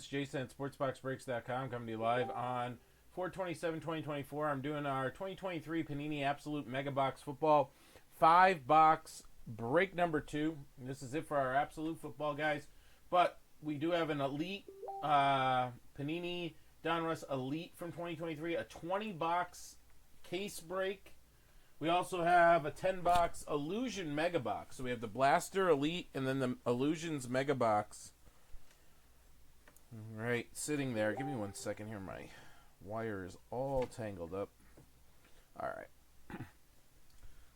Jason at SportsBoxBreaks.com coming to you live on 4/27/2024. I'm doing our 2023 Panini Absolute Mega Box Football 5-box break number 2. This is it for our Absolute Football, guys. But we do have an Elite Panini Donruss Elite from 2023, a 20-box case break. We also have a 10-box Illusion Mega Box. So we have the Blaster Elite and then the Illusions Mega Box. All right, sitting there. Give me 1 second here. My wire is all tangled up. All right.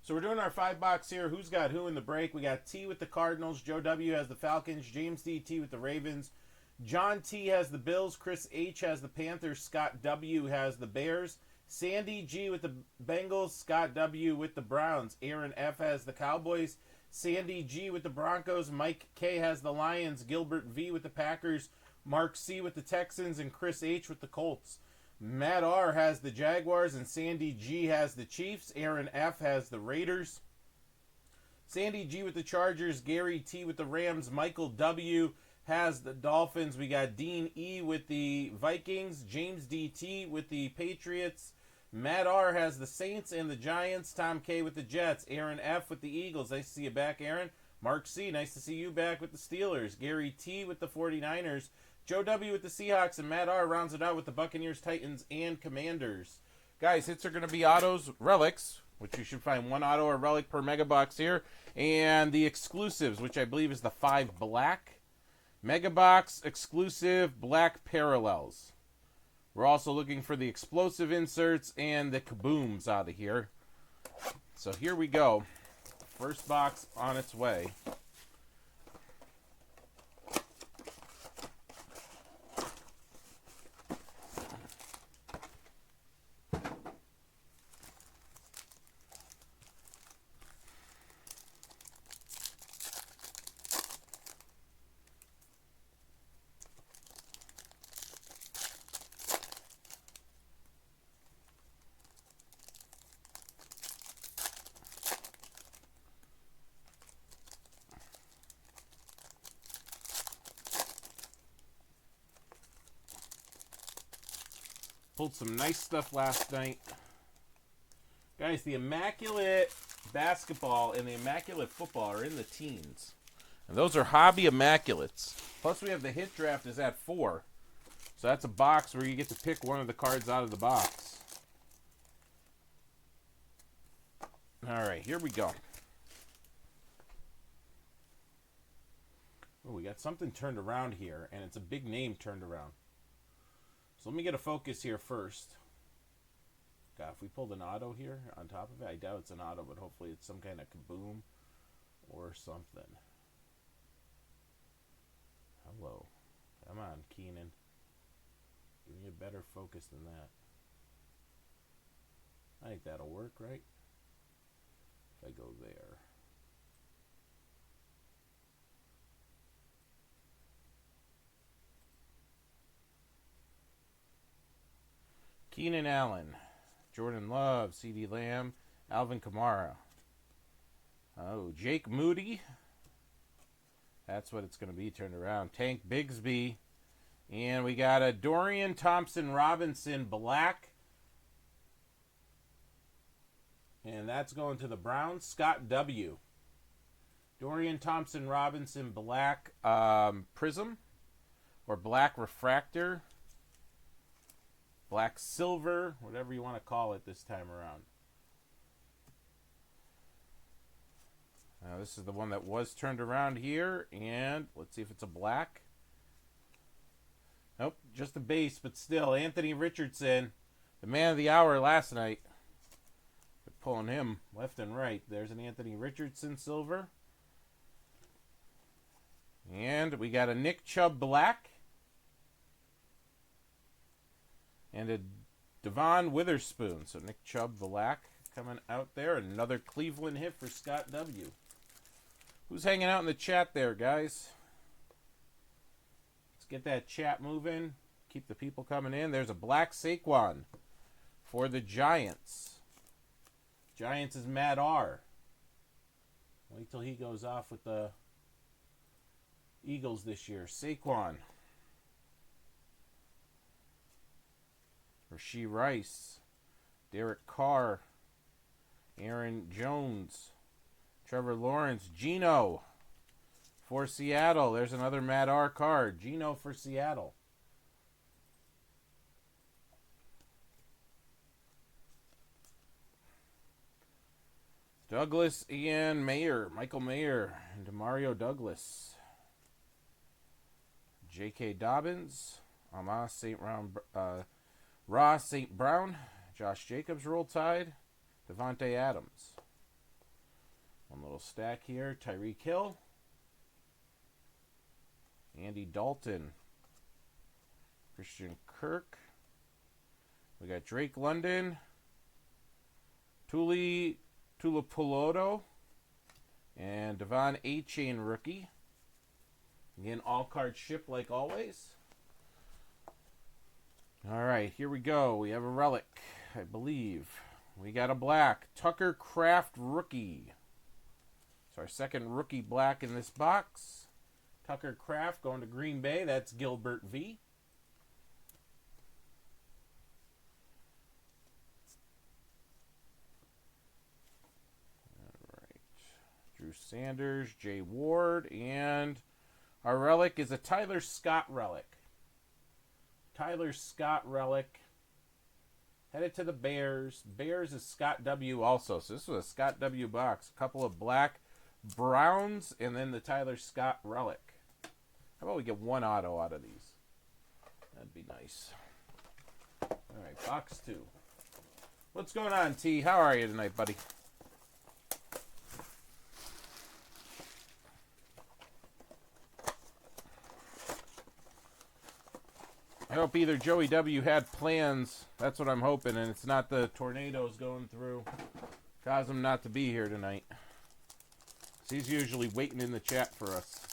So we're doing our 5-box here. Who's got who in the break? We got T with the Cardinals. Joe W has the Falcons. James D.T. with the Ravens. John T has the Bills. Chris H has the Panthers. Scott W has the Bears. Sandy G with the Bengals. Scott W with the Browns. Aaron F has the Cowboys. Sandy G with the Broncos. Mike K has the Lions. Gilbert V with the Packers. Mark C with the Texans. And Chris H with the Colts. Matt R has the Jaguars. And Sandy G has the Chiefs. Aaron F has the Raiders. Sandy G with the Chargers. Gary T with the Rams. Michael W has the Dolphins. We got Dean E with the Vikings. James D.T. with the Patriots. Matt R has the Saints and the Giants. Tom K with the Jets. Aaron F with the Eagles. Nice to see you back, Aaron. Mark C, nice to see you back with the Steelers. Gary T with the 49ers. Joe W with the Seahawks. And Matt R rounds it out with the Buccaneers, Titans, and Commanders. Guys, hits are going to be autos, relics, which you should find one auto or relic per mega box here. And the exclusives, which I believe is the 5 black. Mega box exclusive black parallels. We're also looking for the explosive inserts and the kabooms out of here. So here we go. First box on its way. Pulled some nice stuff last night. Guys, the Immaculate Basketball and the Immaculate Football are in the teens. And those are hobby Immaculates. Plus we have the hit draft is at 4. So that's a box where you get to pick one of the cards out of the box. Alright, here we go. Oh, we got something turned around here, and it's a big name turned around. So let me get a focus here first. God, if we pulled an auto here on top of it, I doubt it's an auto, but hopefully it's some kind of kaboom or something. Hello. Come on, Keenan. Give me a better focus than that. I think that'll work, right? If I go there. Keenan Allen, Jordan Love, C.D. Lamb, Alvin Kamara. Oh, Jake Moody. That's what it's going to be turned around. Tank Bigsby. And we got a Dorian Thompson-Robinson black. And that's going to the Browns. Scott W. Dorian Thompson-Robinson black prism or black refractor. Black silver, whatever you want to call it this time around. Now this is the one that was turned around here, and let's see if it's a black. Nope, just a base, but still, Anthony Richardson, the man of the hour last night. They're pulling him left and right. There's an Anthony Richardson silver. And we got a Nick Chubb black. And a Devon Witherspoon. So Nick Chubb black coming out there. Another Cleveland hit for Scott W. Who's hanging out in the chat there, guys? Let's get that chat moving. Keep the people coming in. There's a black Saquon for the Giants. Giants is Matt R. Wait till he goes off with the Eagles this year. Saquon. Rasheed Rice, Derek Carr, Aaron Jones, Trevor Lawrence, Geno for Seattle. There's another Matt R card. Geno for Seattle. Douglas Ian Mayer, Michael Mayer, and Demario Douglas. J.K. Dobbins, Ross St. Brown, Josh Jacobs, Roll Tide, Devontae Adams. One little stack here. Tyreek Hill, Andy Dalton, Christian Kirk. We got Drake London, Tuipulotu, and Devon A-Chain rookie. Again, all cards shipped like always. All right, here we go. We have a relic, I believe. We got a black Tucker Kraft rookie. It's our second rookie black in this box. Tucker Kraft going to Green Bay. That's Gilbert V. All right. Drew Sanders, Jay Ward, and our relic is a Tyler Scott relic. Tyler Scott relic. Headed to the Bears. Bears is Scott W. also. So this was a Scott W. box. A couple of black Browns and then the Tyler Scott relic. How about we get one auto out of these? That'd be nice. All right, box 2. What's going on, T? How are you tonight, buddy? I hope either Joey W. had plans. That's what I'm hoping, and it's not the tornadoes going through. Cause him not to be here tonight. He's usually waiting in the chat for us.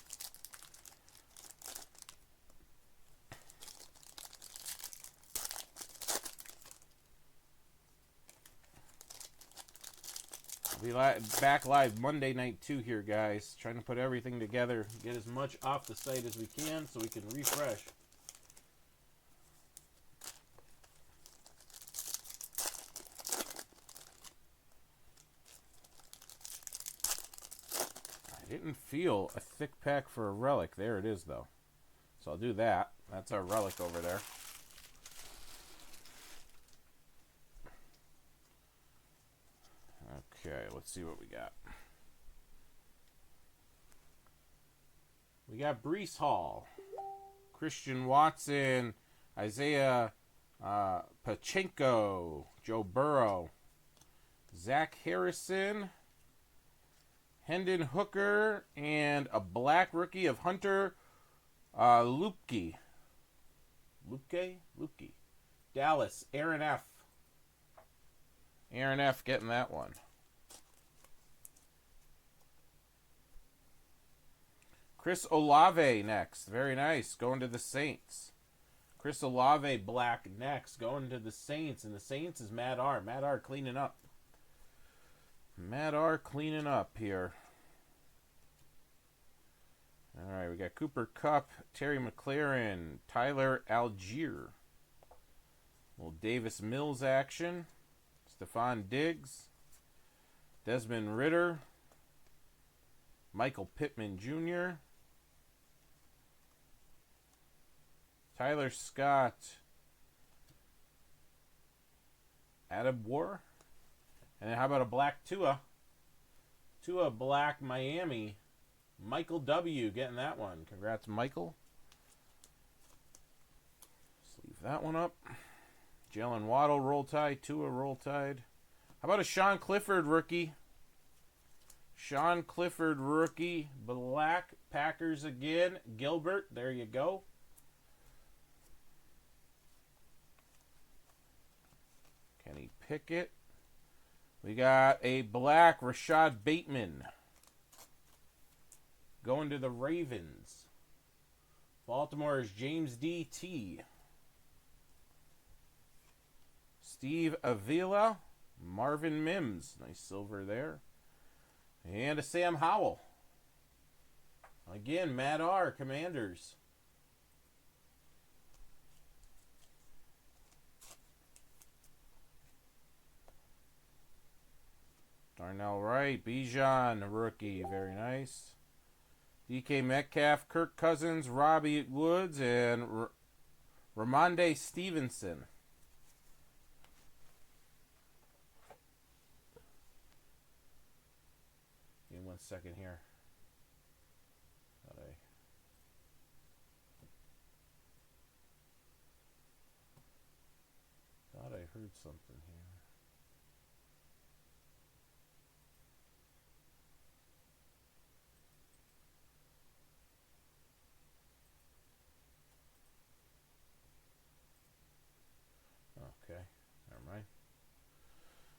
We'll be back live Monday night too here, guys. Trying to put everything together. Get as much off the site as we can so we can refresh. Didn't feel a thick pack for a relic. There it is, though. So I'll do that. That's our relic over there. Okay, let's see what we got. We got Breece Hall, Christian Watson, Isaiah Pacheco, Joe Burrow, Zach Harrison, Hendon Hooker, and a black rookie of Hunter Luepke. Luepke. Dallas, Aaron F. Aaron F. getting that one. Chris Olave next. Very nice. Going to the Saints. Chris Olave black next. Going to the Saints. And the Saints is Matt R. Matt R. cleaning up. Matt R. cleaning up here. All right, we got Cooper Kupp, Terry McLaurin, Tyler Algier. Little Davis Mills action. Stephon Diggs. Desmond Ridder. Michael Pittman Jr. Tyler Scott. Adam War. And then how about a black Tua? Tua black Miami. Michael W. getting that one. Congrats, Michael. Let's leave that one up. Jalen Waddle, Roll Tide. Tua, Roll Tide. How about a Sean Clifford rookie? Sean Clifford rookie. Black Packers again. Gilbert, there you go. Kenny Pickett. We got a black Rashad Bateman. Going to the Ravens. Baltimore is James D.T. Steve Avila. Marvin Mims. Nice silver there. And a Sam Howell. Again, Matt R. Commanders. Darnell Wright, Bijan, rookie, very nice. DK Metcalf, Kirk Cousins, Robbie Woods, and Ramondre Stevenson. Give me 1 second here. Thought I heard something here. Okay, never mind.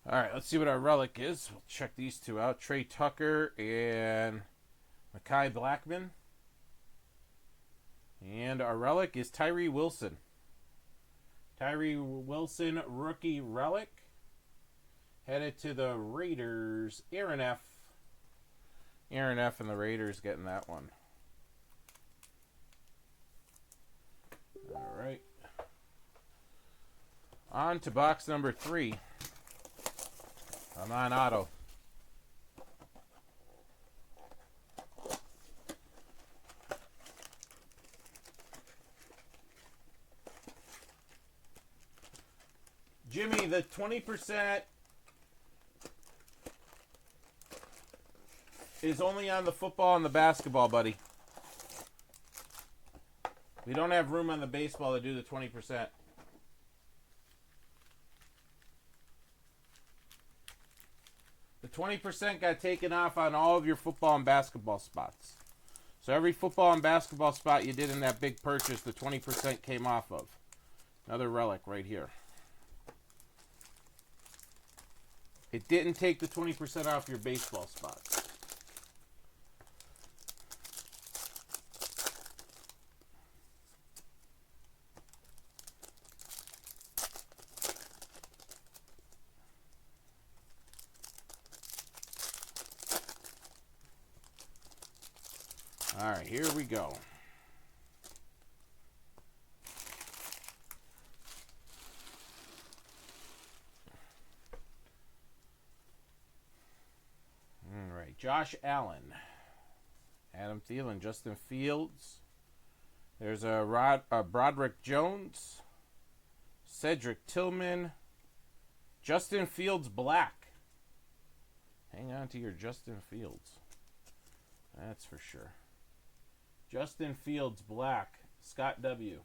All right, let's see what our relic is. We'll check these two out. Trey Tucker and Mekhi Blackman. And our relic is Tyree Wilson. Tyree Wilson, rookie relic. Headed to the Raiders. Aaron F. Aaron F. and the Raiders getting that one. All right. On to box number 3. I'm on auto. Jimmy, the 20% is only on the football and the basketball, buddy. We don't have room on the baseball to do the 20%. The 20% got taken off on all of your football and basketball spots. So every football and basketball spot you did in that big purchase, the 20% came off of. Another relic right here. It didn't take the 20% off your baseball spots. All right, here we go. All right, Josh Allen, Adam Thielen, Justin Fields. There's a Broderick Jones, Cedric Tillman, Justin Fields Black. Hang on to your Justin Fields. That's for sure. Justin Fields Black, Scott W.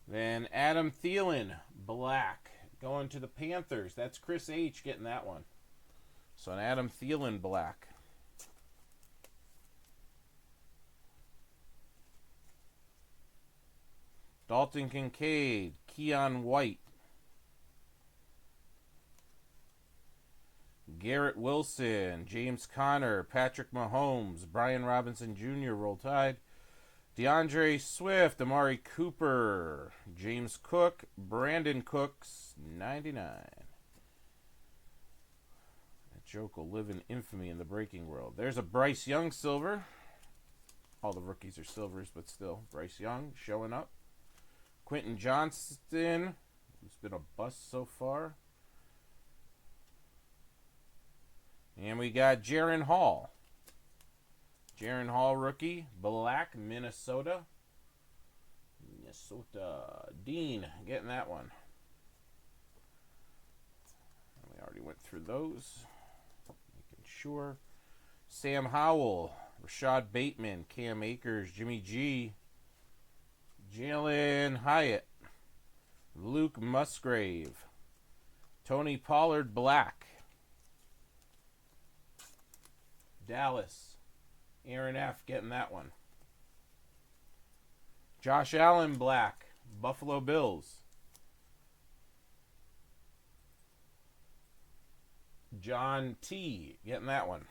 Then Adam Thielen Black, going to the Panthers. That's Chris H. getting that one. So an Adam Thielen Black. Dalton Kincaid, Keon White. Garrett Wilson, James Conner, Patrick Mahomes, Brian Robinson Jr., Roll Tide. DeAndre Swift, Amari Cooper, James Cook, Brandon Cooks, 99. That joke will live in infamy in the breaking world. There's a Bryce Young silver. All the rookies are silvers, but still. Bryce Young showing up. Quentin Johnston, who's been a bust so far. And we got Jaron Hall. Jaron Hall rookie, Black, Minnesota. Dean getting that one. We already went through those. Making sure. Sam Howell, Rashad Bateman, Cam Akers, Jimmy G, Jalen Hyatt, Luke Musgrave, Tony Pollard Black, Dallas, Aaron F. getting that one. Josh Allen Black, Buffalo Bills. John T. getting that one.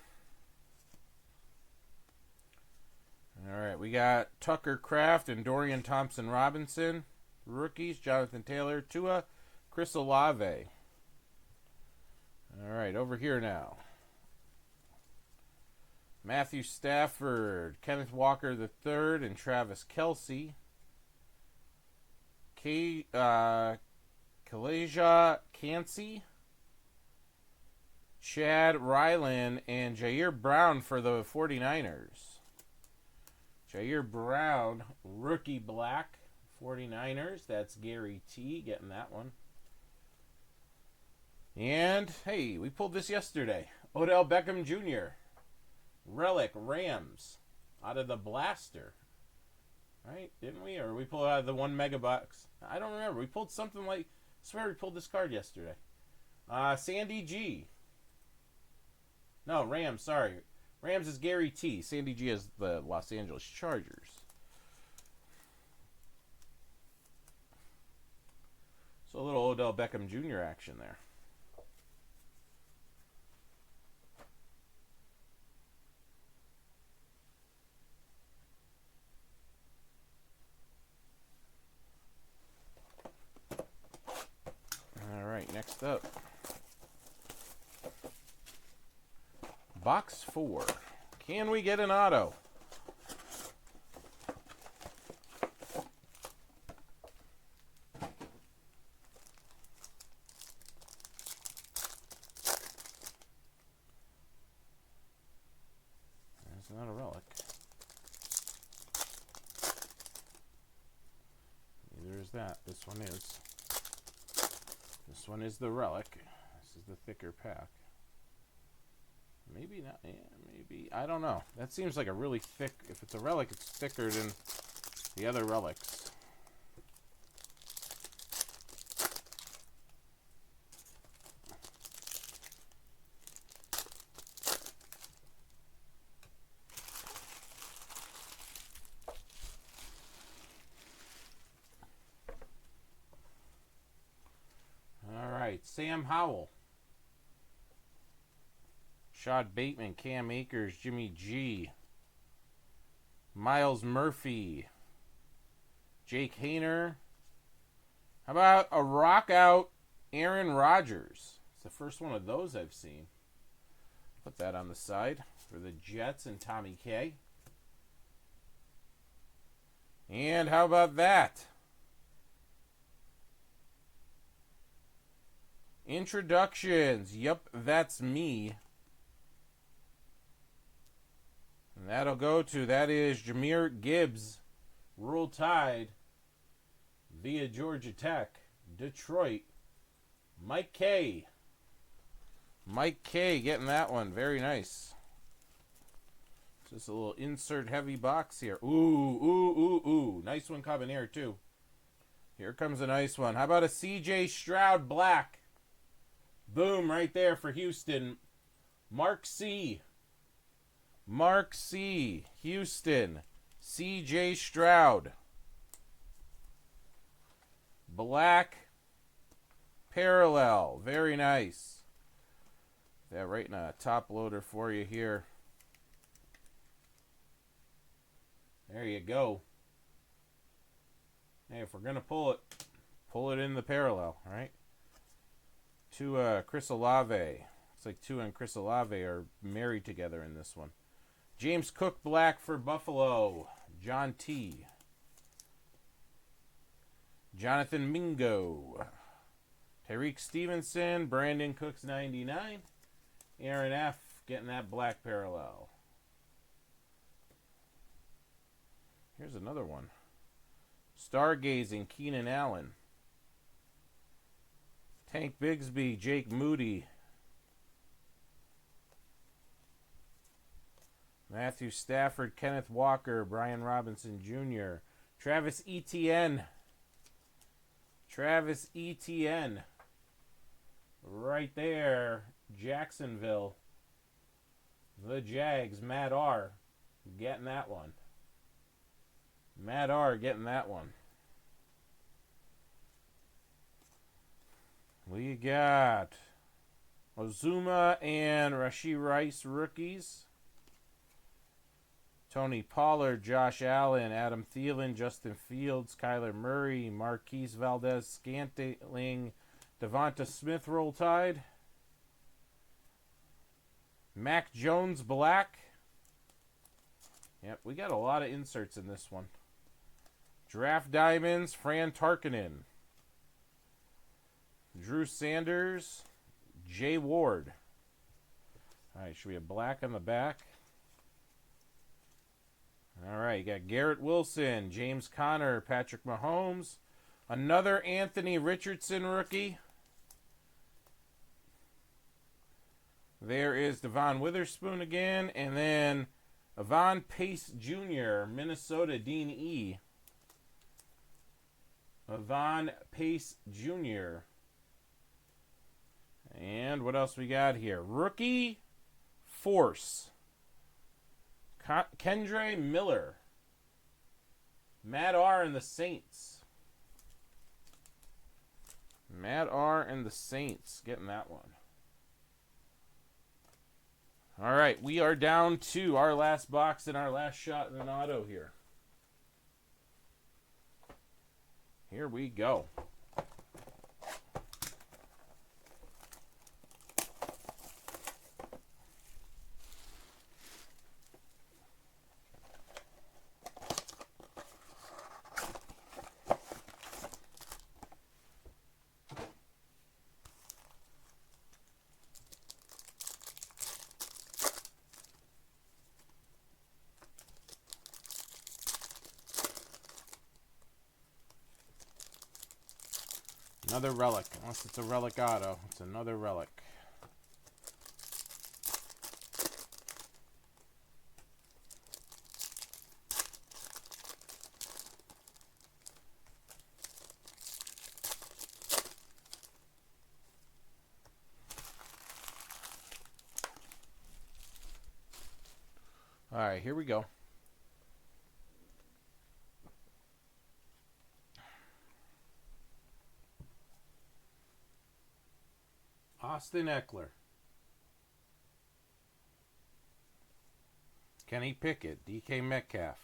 All right, we got Tucker Kraft and Dorian Thompson-Robinson. Rookies, Jonathan Taylor, Tua, Chris Olave. All right, over here now. Matthew Stafford, Kenneth Walker III, and Travis Kelce. Kalaja Cansey, Chad Ryland, and Jair Brown for the 49ers. Jair Brown, rookie black, 49ers. That's Gary T. getting that one. And, hey, we pulled this yesterday. Odell Beckham Jr. Relic Rams out of the blaster. Right? Didn't we? Or we pulled out of the 1 mega box? I don't remember. We pulled something like... I swear we pulled this card yesterday. Sandy G. No, Rams, sorry. Rams is Gary T. Sandy G is the Los Angeles Chargers. So a little Odell Beckham Jr. action there. All right, next up. Box 4. Can we get an auto? That's not a relic. Neither is that. This one is. This one is the relic. This is the thicker pack. Maybe not. Yeah, maybe. I don't know. That seems like a really thick... If it's a relic, it's thicker than the other relics. All right. Sam Howell. Shad Bateman, Cam Akers, Jimmy G, Miles Murphy, Jake Hayner. How about a rock out Aaron Rodgers? It's the first one of those I've seen. Put that on the side for the Jets and Tommy K. And how about that? Introductions. Yup, that's me. And that'll go to, that is Jahmyr Gibbs, Roll Tide, via Georgia Tech, Detroit, Mike K. Mike K getting that one. Very nice. Just a little insert heavy box here. Ooh. Nice one coming here, too. Here comes a nice one. How about a CJ Stroud black? Boom, right there for Houston. Mark C. Mark C. Houston. C.J. Stroud. Black parallel. Very nice. That right in a top loader for you here. There you go. Hey, if we're going to pull it in the parallel, all right? To Chris Olave. Looks like Tua and Chris Olave are married together in this one. James Cook black for Buffalo. John T. Jonathan Mingo. Tyreek Stevenson. Brandon Cooks 99. Aaron F. getting that black parallel. Here's another one. Stargazing Keenan Allen. Tank Bigsby. Jake Moody. Matthew Stafford, Kenneth Walker, Brian Robinson Jr., Travis Etienne. Travis Etienne. Right there, Jacksonville. The Jags, Matt R. getting that one. Matt R. getting that one. We got Ozuma and Rashee Rice rookies. Tony Pollard, Josh Allen, Adam Thielen, Justin Fields, Kyler Murray, Marquise Valdez-Scantling, Devonta Smith Roll Tide. Mac Jones black. Yep, we got a lot of inserts in this one. Draft Diamonds, Fran Tarkinen. Drew Sanders, Jay Ward. All right, should we have black on the back? All right, you got Garrett Wilson, James Conner, Patrick Mahomes. Another Anthony Richardson rookie. There is Devon Witherspoon again. And then Avon Pace Jr., Minnesota, Dean E. Avon Pace Jr. And what else we got here? Rookie Force. Kendre Miller. Matt R. and the Saints. Matt R. and the Saints. Getting that one. All right, we are down to our last box and our last shot in an auto here. Here we go. Another relic. Unless it's a relic auto. It's another relic. All right, here we go. Austin Eckler. Kenny Pickett. DK Metcalf.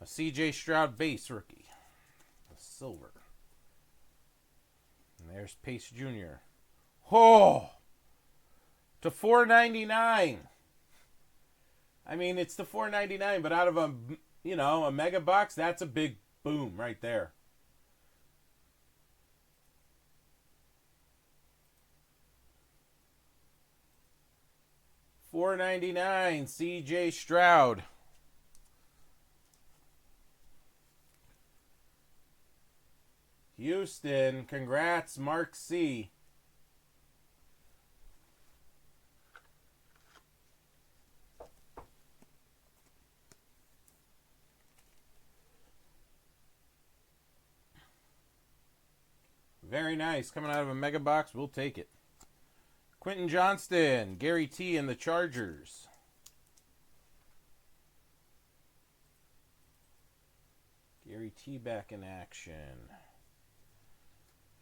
A CJ Stroud base rookie. A silver. And there's Pace Jr. Oh! To $4.99. I mean, it's the $4.99, but out of a, a mega box, that's a big boom right there. $4.99, CJ Stroud. Houston, congrats, Mark C. Very nice. Coming out of a mega box, we'll take it. Quentin Johnston, Gary T. and the Chargers. Gary T. back in action.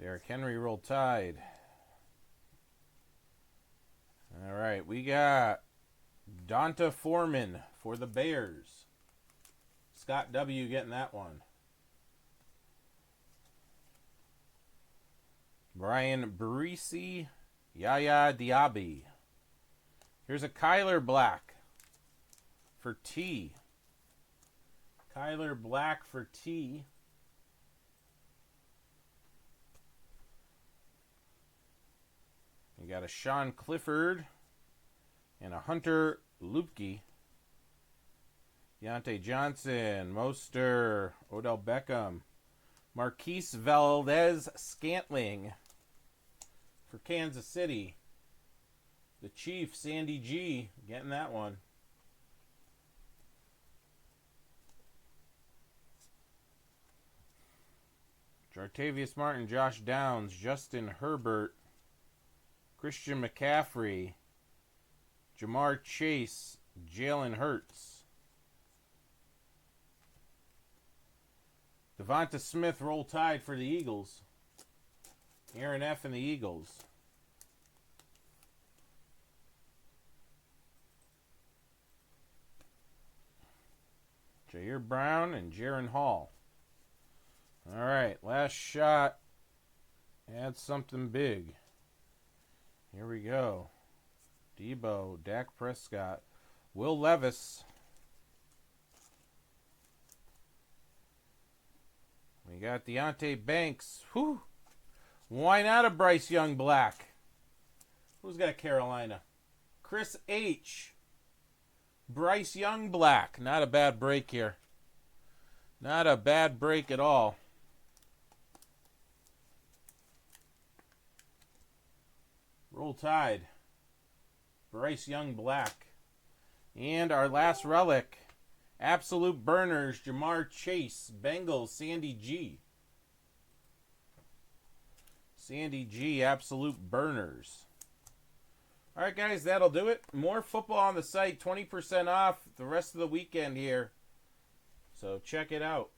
Derrick Henry roll tide. All right, we got Donta Foreman for the Bears. Scott W. getting that one. Brian Barisi, Yaya Diaby. Here's a Kyler Black for T. Kyler Black for T. You got a Sean Clifford and a Hunter Lupke. Deontay Johnson, Moster, Odell Beckham, Marquise Valdez-Scantling for Kansas City. The Chief, Sandy G, getting that one. Jartavius Martin, Josh Downs, Justin Herbert, Christian McCaffrey, Jamar Chase, Jalen Hurts. Devonta Smith, roll tide for the Eagles. Aaron F. and the Eagles. Jair Brown and Jaron Hall. All right, last shot. Add something big. Here we go. Debo, Dak Prescott, Will Levis. We got Deontay Banks. Whew. Why not a Bryce Young Black? Who's got Carolina? Chris H. Bryce Young Black. Not a bad break here. Not a bad break at all. Roll Tide. Bryce Young Black. And our last relic. Absolute Burners. Jamar Chase. Bengals. Sandy G. Sandy G. Absolute Burners. Alright guys, that'll do it. More football on the site. 20% off the rest of the weekend here. So check it out.